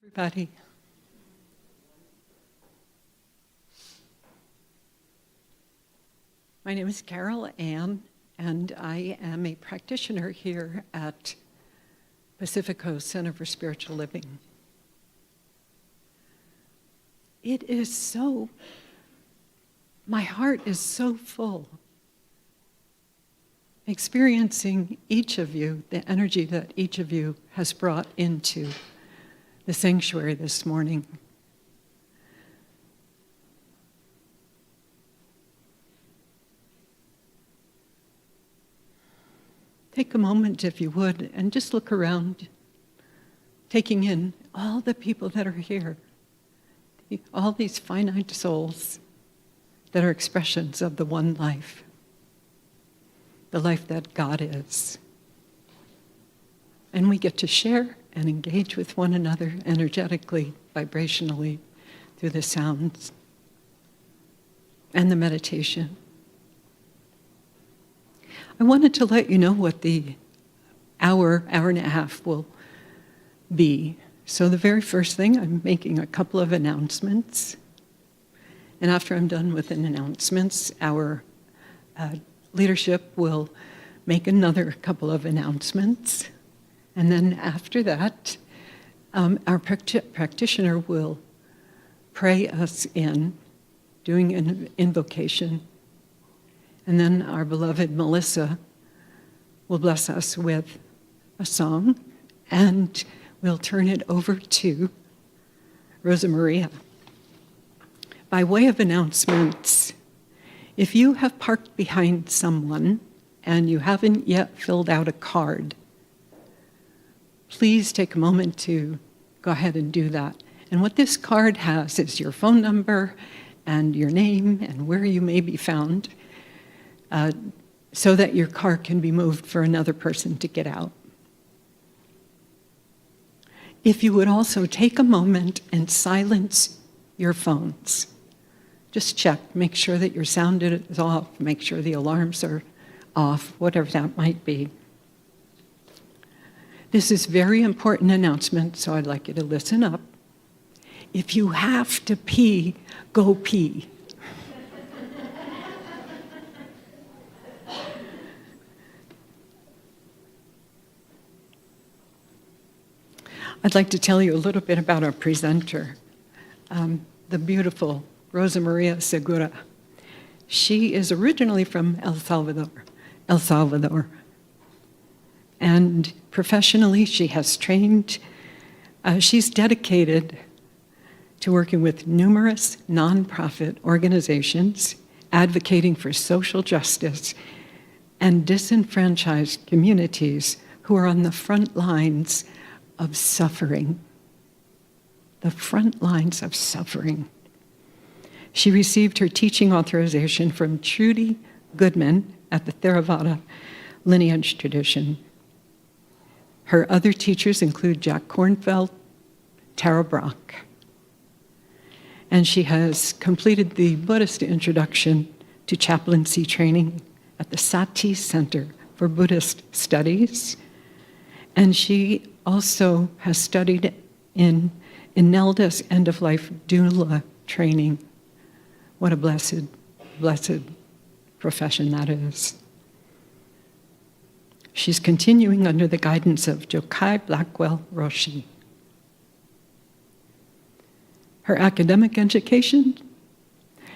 everybody. My name is Carol Ann, and I am a practitioner here at Pacific Coast Center for Spiritual Living. My heart is so full experiencing each of you, the energy that each of you has brought into the sanctuary this morning. Take a moment, if you would, and just look around, taking in all the people that are here, all these finite souls that are expressions of the one life, the life that God is. And we get to share and engage with one another energetically, vibrationally, through the sounds and the meditation. I wanted to let you know what the hour and a half will be. So the very first thing, I'm making a couple of announcements. And after I'm done with the announcements, our leadership will make another couple of announcements. And then after that, our practitioner will pray us in, doing an invocation. And then our beloved Melissa will bless us with a song, and we'll turn it over to Rosamaria. By way of announcements, if you have parked behind someone and you haven't yet filled out a card, please take a moment to go ahead and do that. And what this card has is your phone number and your name and where you may be found, so that your car can be moved for another person to get out. If you would also take a moment and silence your phones. Just check, make sure that your sound is off, make sure the alarms are off, whatever that might be. This is very important announcement, so I'd like you to listen up. If you have to pee, go pee. I'd like to tell you a little bit about our presenter, the beautiful Rosamaria Segura. She is originally from El Salvador. And professionally, she has trained. She's dedicated to working with numerous nonprofit organizations advocating for social justice and disenfranchised communities who are on the front lines of suffering. The front lines of suffering. She received her teaching authorization from Trudy Goodman at the Theravada lineage tradition. Her other teachers include Jack Kornfeld, Tara Brach. And she has completed the Buddhist introduction to chaplaincy training at the Sati Center for Buddhist Studies. And she also has studied in Nelda's end-of-life doula training. What a blessed, blessed profession that is. She's continuing under the guidance of Jokai Blackwell Roshi. Her academic education,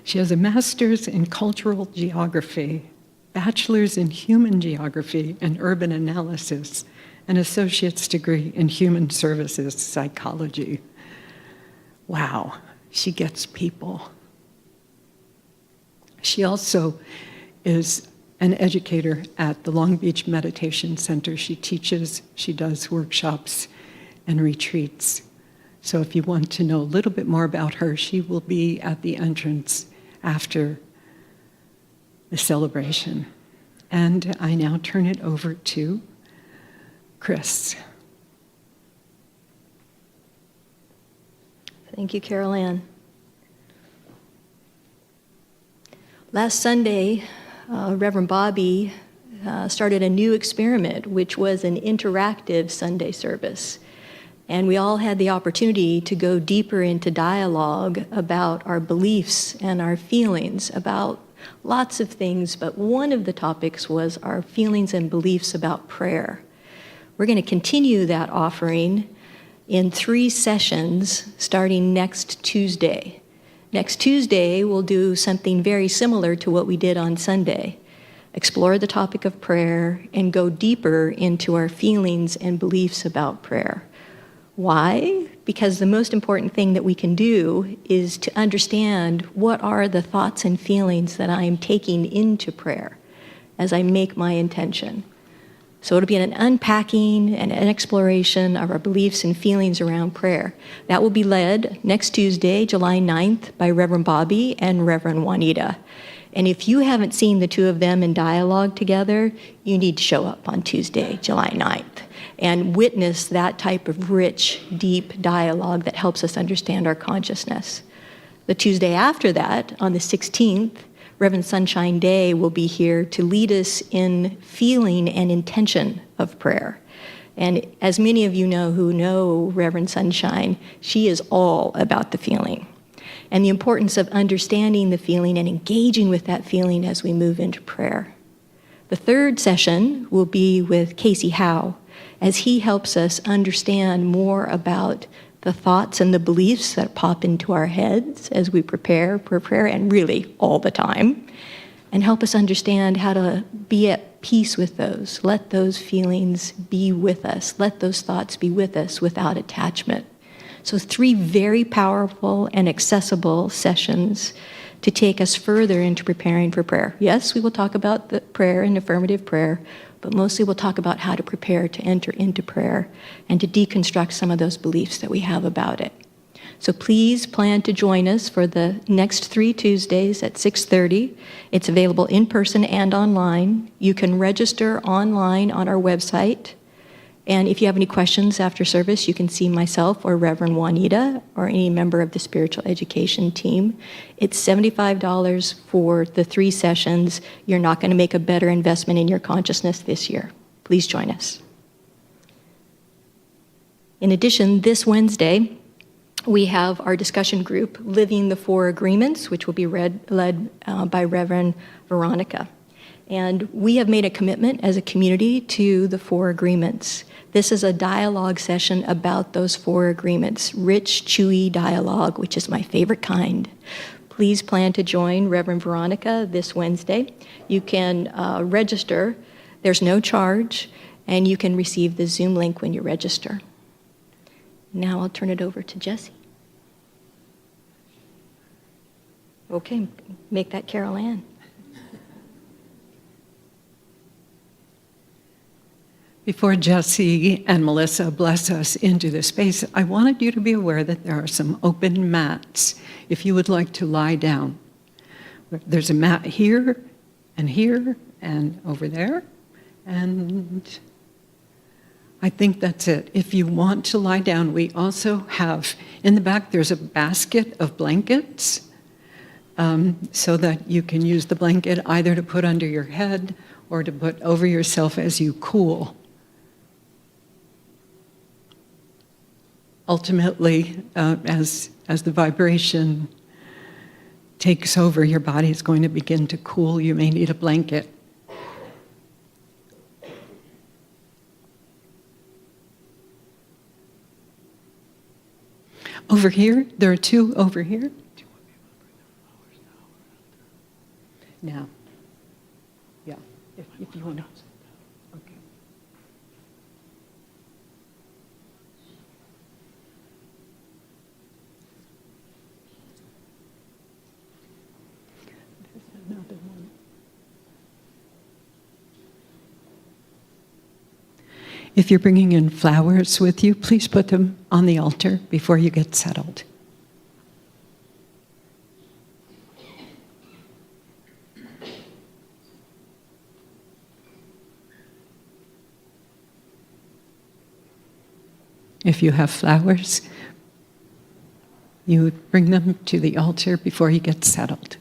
she has a master's in cultural geography, bachelor's in human geography and urban analysis, an associate's degree in human services psychology. Wow, she gets people. She also is an educator at the Long Beach Meditation Center. She teaches, she does workshops and retreats. So if you want to know a little bit more about her, she will be at the entrance after the celebration. And I now turn it over to Chris. Thank you, Carol Ann. Last Sunday, Reverend Bobby started a new experiment, which was an interactive Sunday service. And we all had the opportunity to go deeper into dialogue about our beliefs and our feelings about lots of things, but one of the topics was our feelings and beliefs about prayer. We're going to continue that offering in 3 sessions starting next Tuesday. Next Tuesday, we'll do something very similar to what we did on Sunday. Explore the topic of prayer and go deeper into our feelings and beliefs about prayer. Why? Because the most important thing that we can do is to understand what are the thoughts and feelings that I am taking into prayer as I make my intention. So it'll be an unpacking and an exploration of our beliefs and feelings around prayer. That will be led next Tuesday, July 9th, by Reverend Bobby and Reverend Juanita. And if you haven't seen the two of them in dialogue together, you need to show up on Tuesday, July 9th, and witness that type of rich, deep dialogue that helps us understand our consciousness. The Tuesday after that, on the 16th, Reverend Sunshine Day will be here to lead us in feeling and intention of prayer. And as many of you know who know Reverend Sunshine, she is all about the feeling and the importance of understanding the feeling and engaging with that feeling as we move into prayer. The third session will be with Casey Howe, as he helps us understand more about the thoughts and the beliefs that pop into our heads as we prepare for prayer, and really all the time, and help us understand how to be at peace with those. Let those feelings be with us. Let those thoughts be with us without attachment. So 3 very powerful and accessible sessions to take us further into preparing for prayer. Yes, we will talk about the prayer and affirmative prayer, but mostly we'll talk about how to prepare to enter into prayer and to deconstruct some of those beliefs that we have about it. So please plan to join us for the next 3 Tuesdays at 6:30. It's available in person and online. You can register online on our website. And if you have any questions after service, you can see myself or Reverend Juanita or any member of the spiritual education team. It's $75 for the 3 sessions. You're not going to make a better investment in your consciousness this year. Please join us. In addition, this Wednesday, we have our discussion group, Living the 4 Agreements, which will be led by Reverend Veronica. And we have made a commitment as a community to the 4 agreements. This is a dialogue session about those 4 agreements, rich, chewy dialogue, which is my favorite kind. Please plan to join Reverend Veronica this Wednesday. You can register. There's no charge, and you can receive the Zoom link when you register. Now I'll turn it over to Jessie. Okay, make that Carol Ann. Before Jesse and Melissa bless us into the space, I wanted you to be aware that there are some open mats if you would like to lie down. There's a mat here and over there, and I think that's it. If you want to lie down, we also have, in the back, there's a basket of blankets so that you can use the blanket either to put under your head or to put over yourself as you cool. Ultimately, as the vibration takes over, your body is going to begin to cool. You may need a blanket. Over here, there are 2 over here. Now, yeah, if you want to. Okay. There's another one. If you're bringing in flowers with you, please put them on the altar before you get settled. If you have flowers, you would bring them to the altar before you get settled.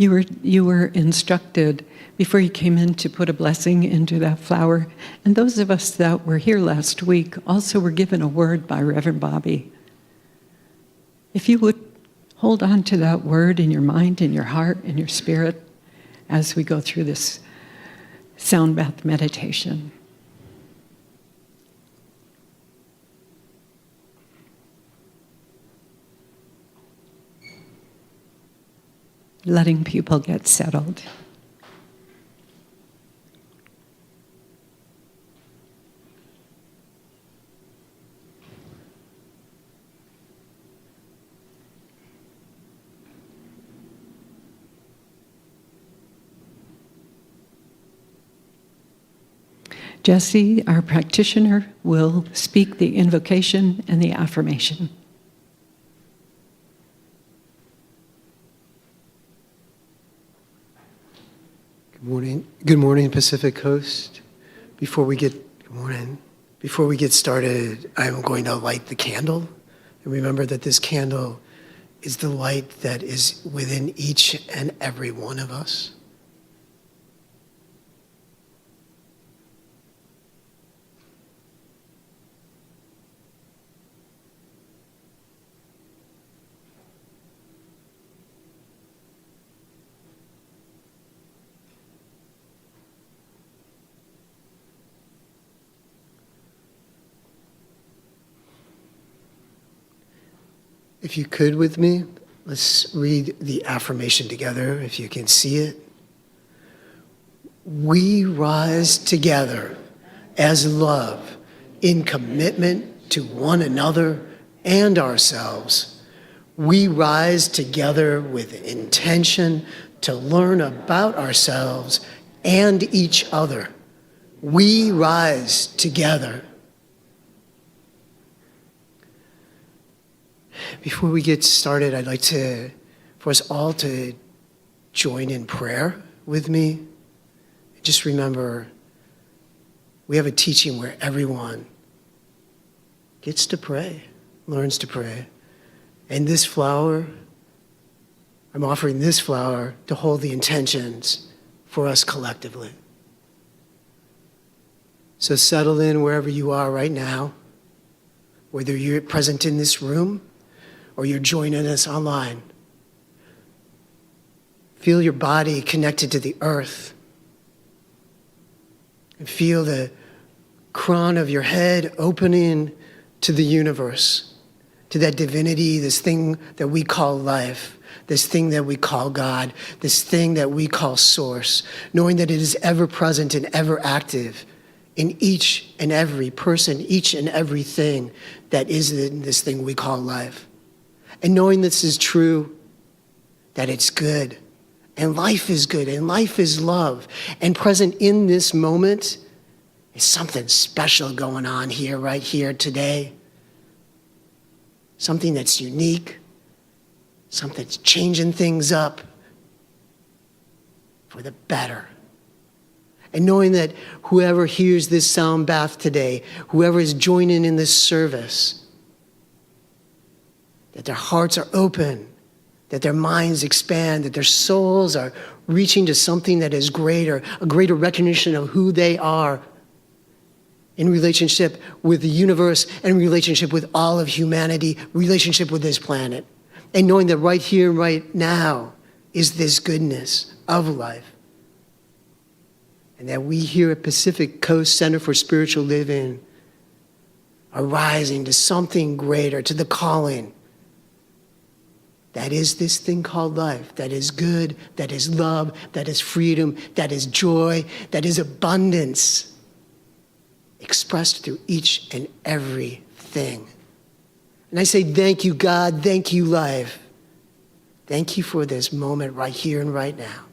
You were instructed before you came in to put a blessing into that flower. And those of us that were here last week also were given a word by Reverend Bobby. If you would hold on to that word in your mind, in your heart, in your spirit, as we go through this sound bath meditation. Letting people get settled. Jesse, our practitioner, will speak the invocation and the affirmation. Good morning, Pacific Coast. Before we get started, I'm going to light the candle. And remember that this candle is the light that is within each and every one of us. If you could with me, let's read the affirmation together, if you can see it. We rise together as love in commitment to one another and ourselves. We rise together with intention to learn about ourselves and each other. We rise together. Before we get started, I'd like for us all to join in prayer with me. Just remember, we have a teaching where everyone gets to pray, learns to pray. And this flower, I'm offering this flower to hold the intentions for us collectively. So settle in wherever you are right now, whether you're present in this room or you're joining us online. Feel your body connected to the earth. And feel the crown of your head opening to the universe, to that divinity, this thing that we call life, this thing that we call God, this thing that we call source, knowing that it is ever present and ever active in each and every person, each and everything that is in this thing we call life. And knowing this is true, that it's good, and life is good, and life is love. And present in this moment is something special going on here, right here today. Something that's unique, something that's changing things up for the better. And knowing that whoever hears this sound bath today, whoever is joining in this service, that their hearts are open, that their minds expand, that their souls are reaching to something that is greater, a greater recognition of who they are in relationship with the universe and relationship with all of humanity, relationship with this planet. And knowing that right here, right now, is this goodness of life. And that we here at Pacific Coast Center for Spiritual Living are rising to something greater, to the calling that is this thing called life, that is good, that is love, that is freedom, that is joy, that is abundance, expressed through each and every thing. And I say, thank you, God, thank you, life. Thank you for this moment right here and right now.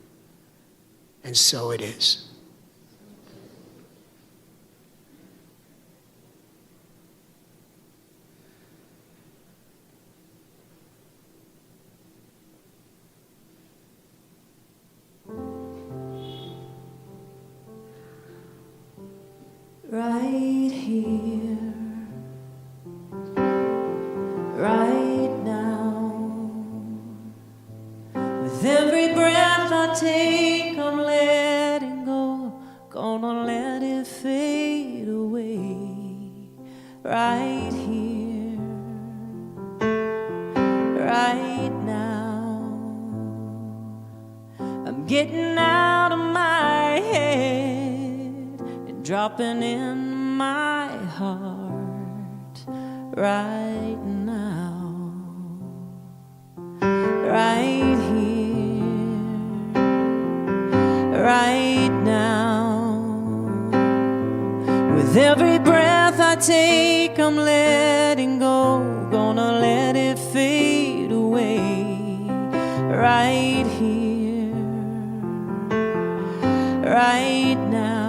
And so it is. Right here, right now, with every breath take, I'm letting go. Gonna let it fade away. Right here, right now. I'm getting out of my head and dropping in my heart. Right now, right here, right now. With every breath I take, I'm letting go. Gonna let it fade away. Right here, right now.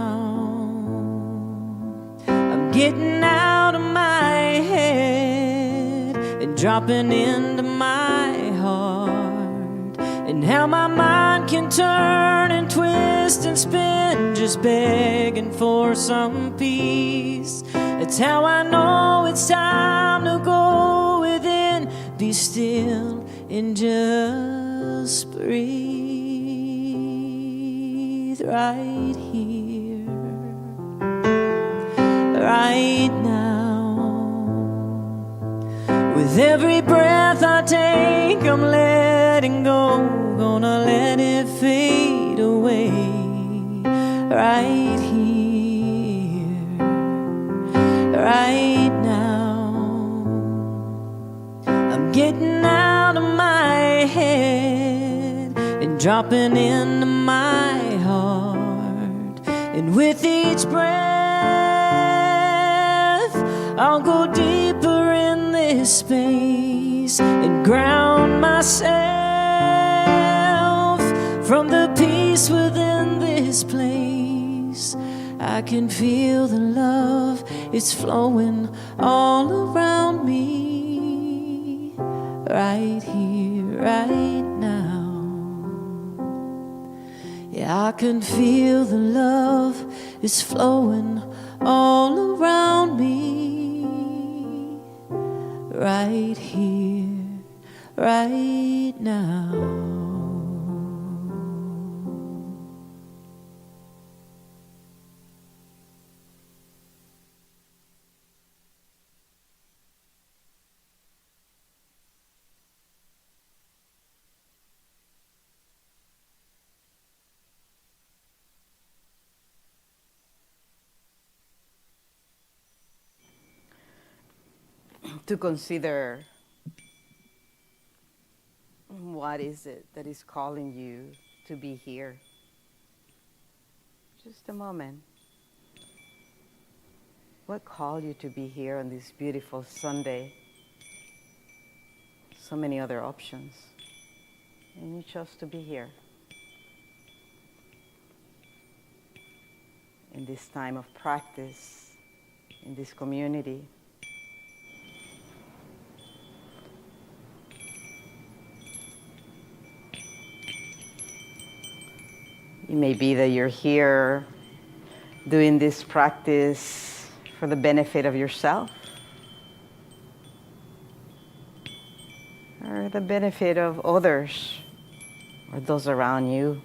I'm getting out of my head and dropping into my heart. And how my mind can turn and twist and spin, just begging for some peace. That's how I know it's time to go within, be still and just breathe. Right here, right now. With every breath I take, I'm letting go. Gonna let it fade away. Right here, right now. I'm getting out of my head and dropping into my heart. And with each breath, I'll go deeper in this space and ground myself from the peace within this place. I can feel the love, it's flowing all around me. Right here, right now. Yeah, I can feel the love, it's flowing all around me. Right here, right now. To consider what is it that is calling you to be here. Just a moment. What called you to be here on this beautiful Sunday? So many other options, and you chose to be here. In this time of practice, in this community. It may be that you're here doing this practice for the benefit of yourself or the benefit of others or those around you.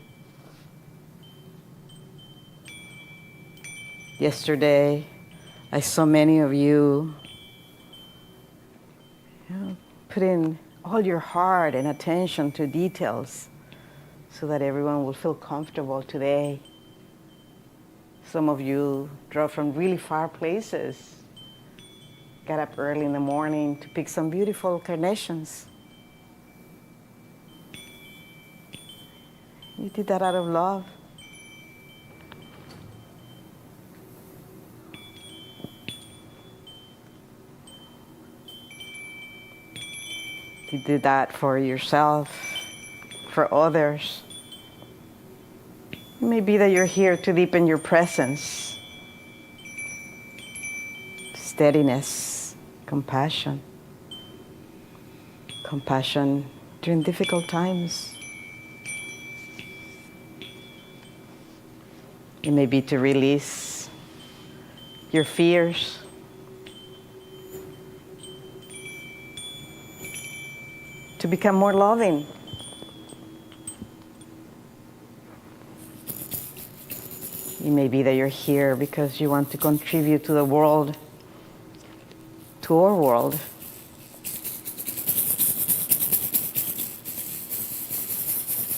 Yesterday, I saw many of you, put in all your heart and attention to details so that everyone will feel comfortable today. Some of you drove from really far places, got up early in the morning to pick some beautiful carnations. You did that out of love. You did that for yourself, for others. It may be that you're here to deepen your presence, steadiness, compassion. Compassion during difficult times. It may be to release your fears. To become more loving. It may be that you're here because you want to contribute to the world, to our world.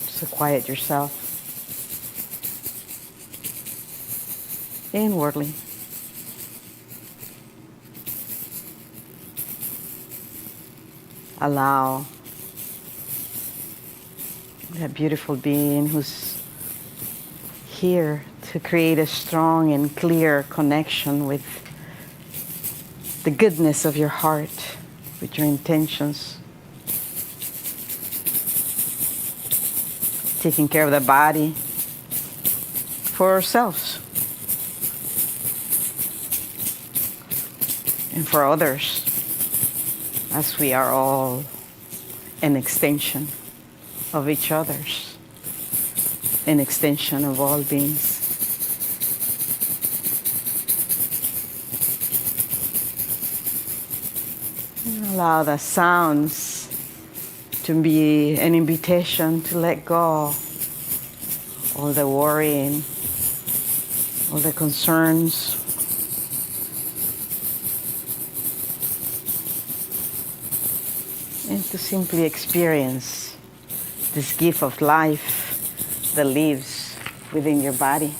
So quiet yourself inwardly. Allow that beautiful being who's here to create a strong and clear connection with the goodness of your heart, with your intentions. Taking care of the body for ourselves and for others, as we are all an extension of each other's, an extension of all beings. And allow the sounds to be an invitation to let go all the worrying, all the concerns. And to simply experience this gift of life that lives within your body.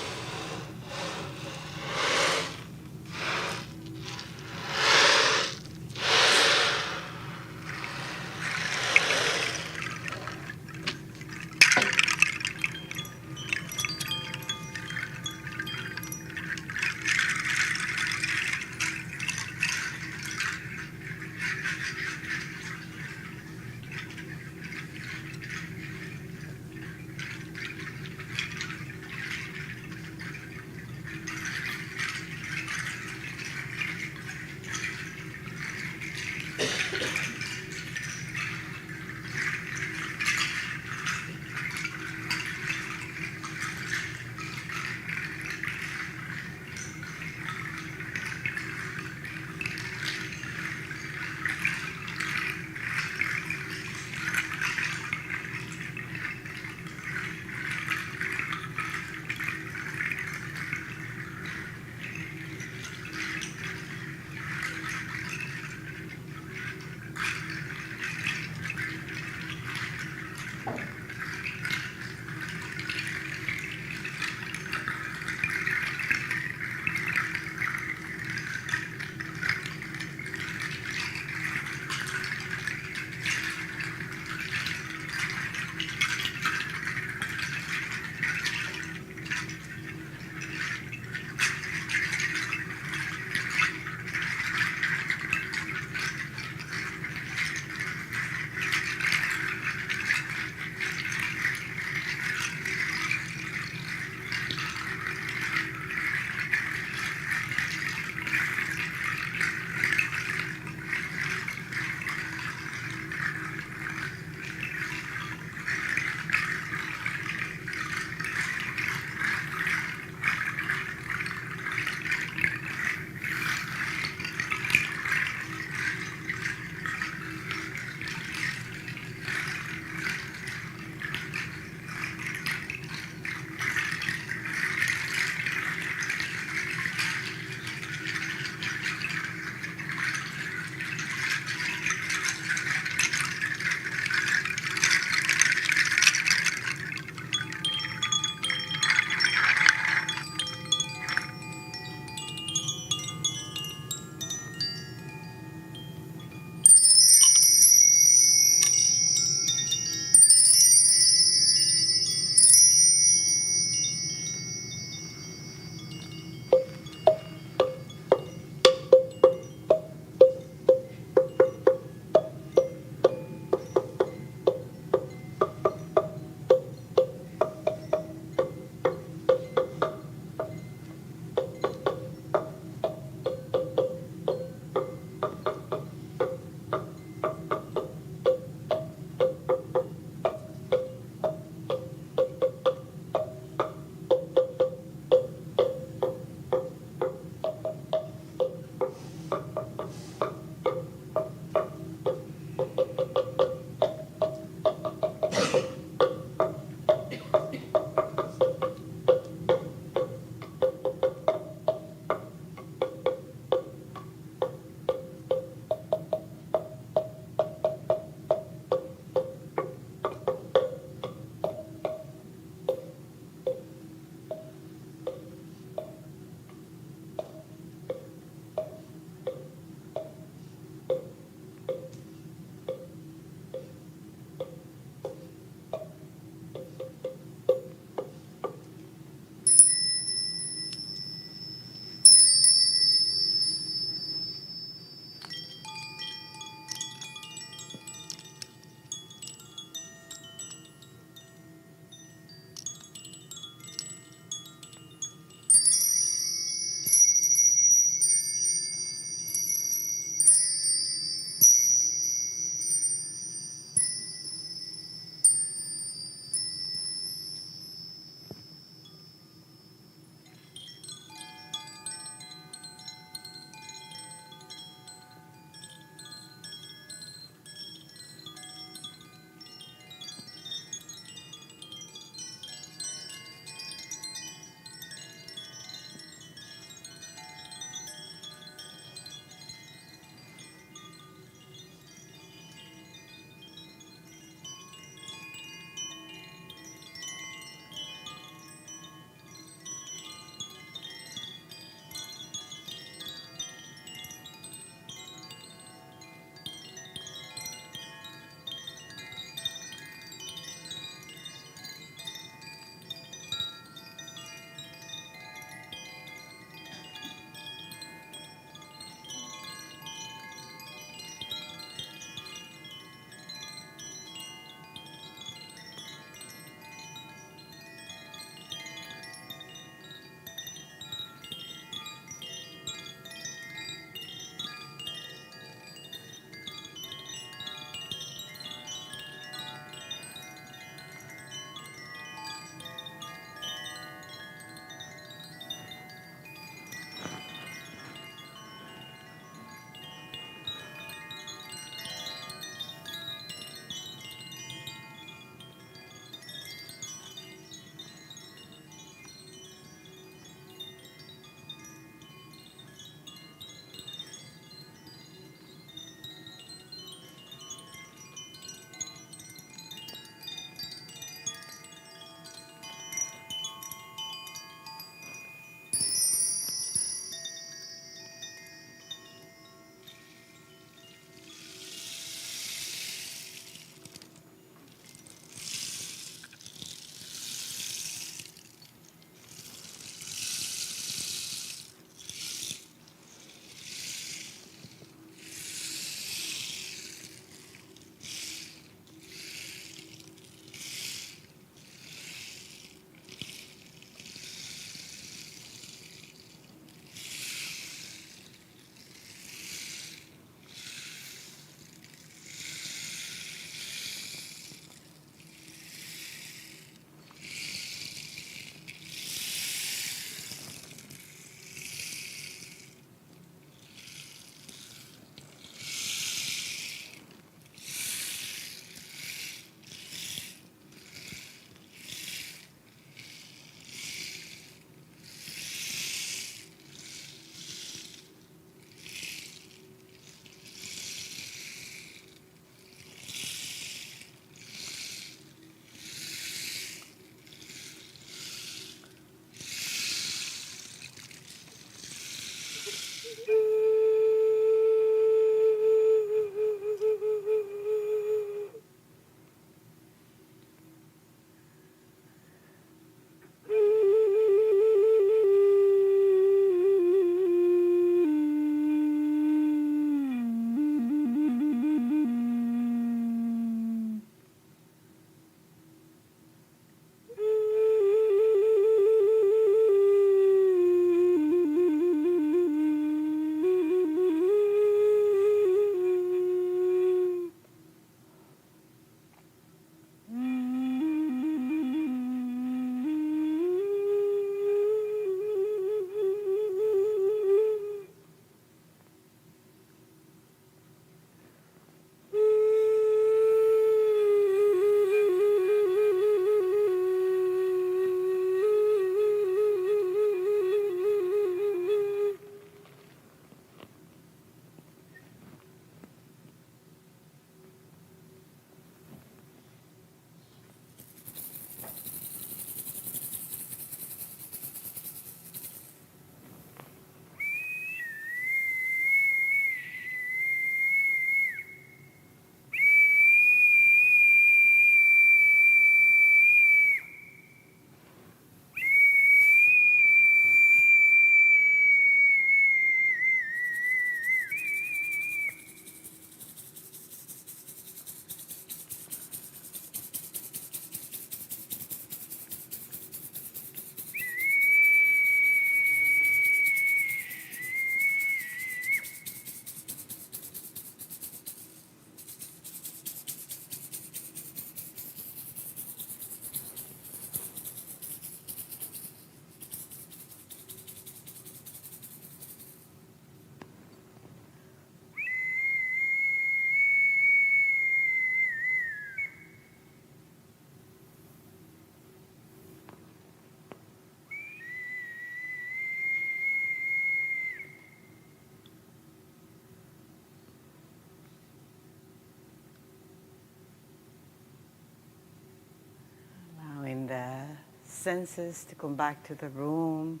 senses to come back to the room,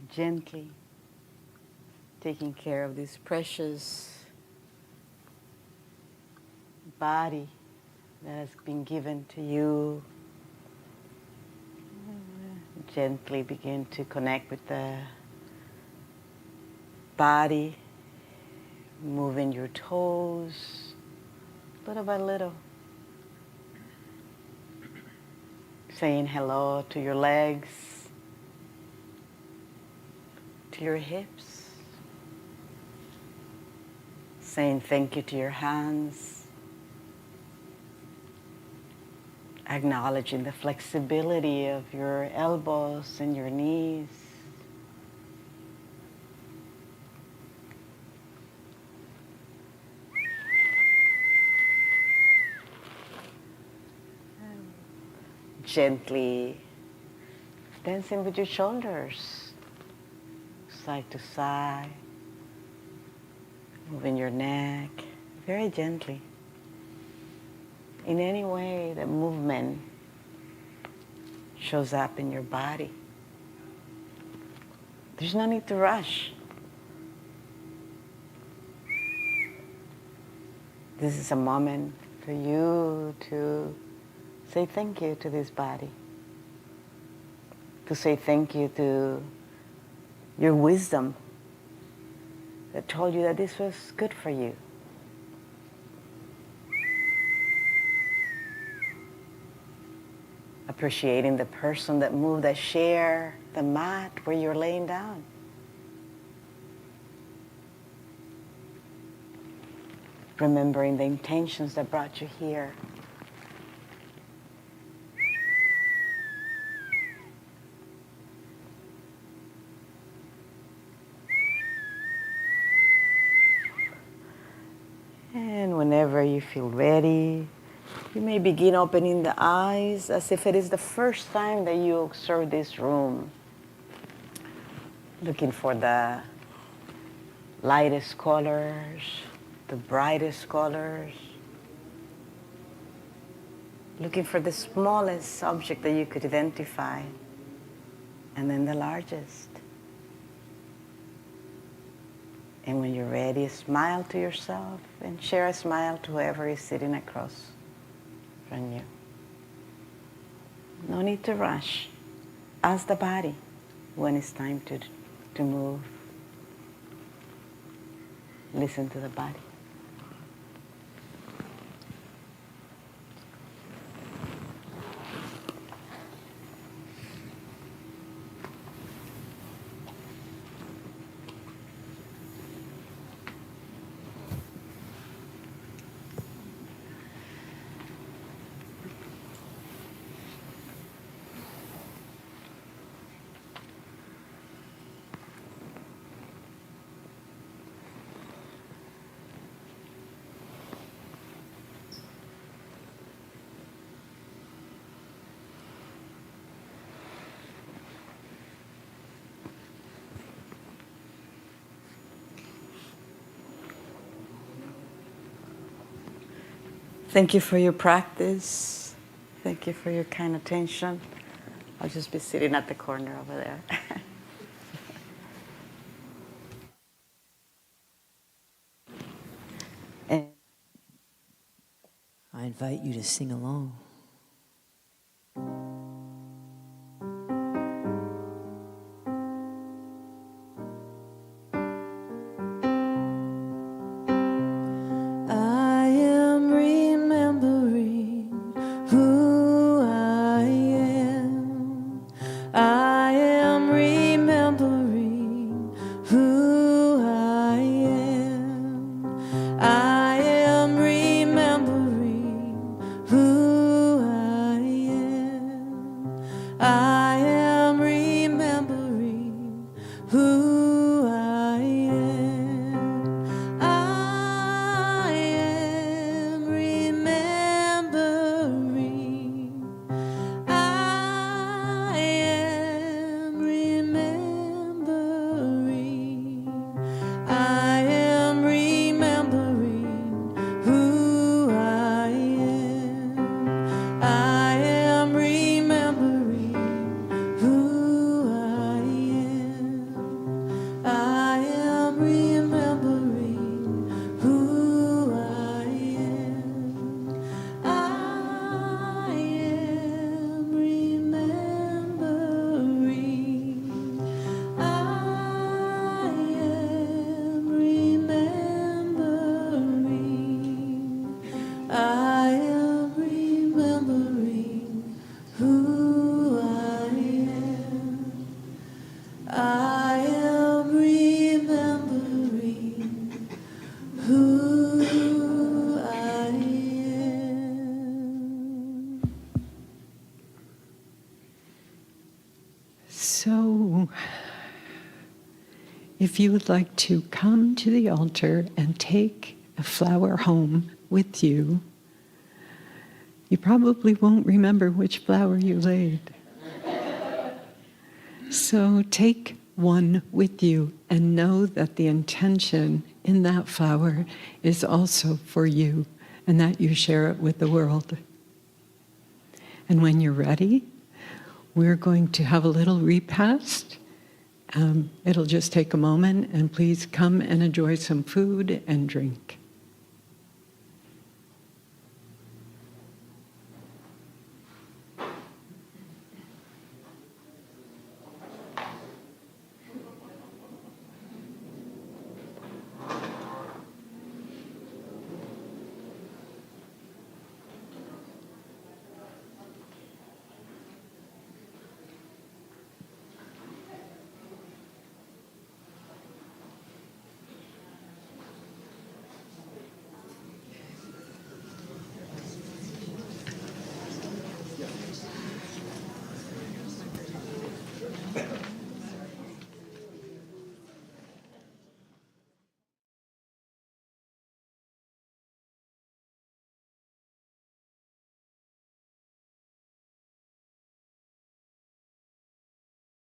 gently taking care of this precious body that has been given to you. Gently begin to connect with the body, moving your toes little by little, saying hello to your legs, to your hips, saying thank you to your hands, acknowledging the flexibility of your elbows and your knees. Gently dancing with your shoulders, side to side, moving your neck very gently. In any way that movement shows up in your body. There's no need to rush. This is a moment for you to say thank you to this body, to say thank you to your wisdom that told you that this was good for you. Appreciating the person that moved that chair, the mat where you're laying down. Remembering the intentions that brought you here. And whenever you feel ready, you may begin opening the eyes as if it is the first time that you observe this room. Looking for the lightest colors, the brightest colors. Looking for the smallest object that you could identify, and then the largest. And when you're ready, smile to yourself and share a smile to whoever is sitting across from you. No need to rush. Ask the body when it's time to move. Listen to the body. Thank you for your practice. Thank you for your kind attention. I'll just be sitting at the corner over there. And I invite you to sing along. I am remembering who I am. I am remembering who I am. I am remembering who So, if you would like to come to the altar and take a flower home with you, you probably won't remember which flower you laid. So take one with you and know that the intention in that flower is also for you and that you share it with the world. And when you're ready, we're going to have a little repast. It'll just take a moment, and please come and enjoy some food and drink.